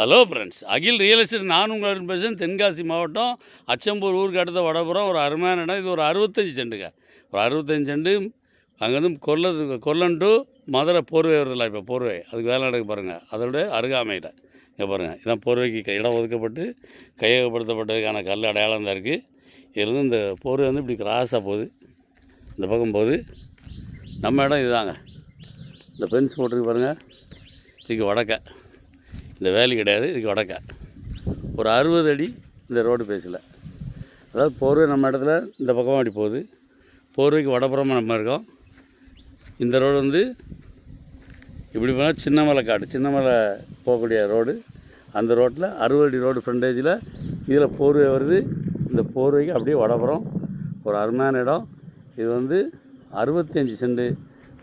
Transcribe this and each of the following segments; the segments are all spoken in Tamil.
ஹலோ ஃப்ரெண்ட்ஸ், அகில் ரியல் எஸ்டேட் நான் உங்கள் பேசுகிறேன். தென்காசி மாவட்டம் அச்சம்பூர் ஊருக்கு அடுத்த வடபுறம் ஒரு அருமையான இடம். இது ஒரு 65 சென்ட்டுங்க. ஒரு 65 சென்ட்டு. அங்கேருந்து கொல்லம் டு மதுரை போர்வை வருதில்ல, இப்போ போர்வை அதுக்கு வேலை நடக்கு பாருங்கள். அதோட அருகாமையில் இங்கே பாருங்கள், இதான் போர்வைக்கு இடம் ஒதுக்கப்பட்டு கையகப்படுத்தப்பட்டதுக்கான கல் அடையாளம் தான் இருக்குது. இதுலேருந்து இந்த போர்வை வந்து இப்படி கிராஸாக போகுது, இந்த பக்கம் போகுது. நம்ம இடம் இதுதாங்க. இந்த பென்ஸ் போட்டிருக்கு பாருங்கள், இதுக்கு வடக்க இந்த வேலி கிடையாது, இதுக்கு வடக்க ஒரு 60 அடி இந்த ரோடு பேஸில். அதாவது போர்வை நம்ம இடத்துல இந்த பக்கமாக அப்படி போகுது, போர்வைக்கு வடப்புறமாக நம்ம இருக்கோம். இந்த ரோடு வந்து இப்படி போனால் சின்னமலை காடு, சின்னமலை போகக்கூடிய ரோடு. அந்த ரோட்டில் 60 அடி ரோடு ஃப்ரண்டேஜில் இதில் போர்வை வருது. இந்த போர்வைக்கு அப்படியே வடப்புறம் ஒரு அருமையான இடம். இது வந்து 65 சென்ட்டு.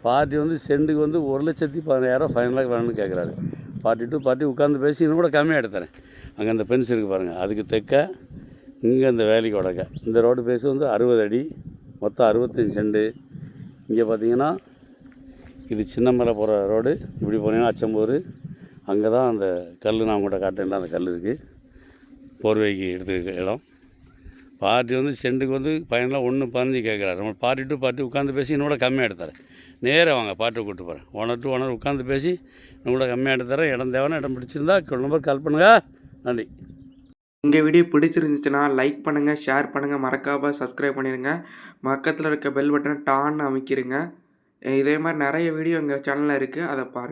பார்ட்டி வந்து சென்ட்டுக்கு வந்து 1,15,000 ஃபைனலாக வேணும்னு கேட்குறாரு. பார்ட்டி டு பார்ட்டி உட்காந்து பேசி இன்னும் கூட கம்மியாக எடுத்துறேன். அங்கே அந்த பென்ஸ் இருக்குது பாருங்கள், அதுக்கு தெற்க இங்கே இந்த வேலைக்கு வடக்க இந்த ரோடு பேஸு வந்து 60 அடி, மொத்தம் 65 சென்ட்டு. இங்கே பார்த்தீங்கன்னா இது சின்னமலை போகிற ரோடு. இப்படி போனீங்கன்னா அச்சம்பூர், அங்கே தான் அந்த கல் நான் உங்கள்கிட்ட காட்டேன்ல, அந்த கல் இருக்குது. போர்வைக்கு எடுத்துக்க இடம். பார்ட்டி வந்து சென்ட்டுக்கு வந்து ஃபைனலாக 1,15 கேட்குறாரு. நம்ம பார்ட்டி டு பார்ட்டி உட்காந்து பேசி இன்னும் கூட கம்மியாக எடுத்துறேன். நேராக வாங்க, பார்ட்டி கூப்பிட்டு போகிறேன். ஓனர் டு ஓனர் உட்காந்து பேசி இன்னும் கூட கம்மியாக எடுத்துறேன். இடம் தேவைன்னா இடம் பிடிச்சிருந்தா நம்பர் கால் பண்ணுங்கள். நன்றி. உங்கள் வீடியோ பிடிச்சிருந்துச்சுன்னா லைக் பண்ணுங்கள், ஷேர் பண்ணுங்கள், மறக்காமல் சப்ஸ்கிரைப் பண்ணிடுங்க. பக்கத்தில் இருக்க பெல் பட்டனை டான்னு அமைக்கிடுங்க. இதே மாதிரி நிறைய வீடியோ எங்கள் சேனலில் இருக்குது, அதை பாருங்கள்.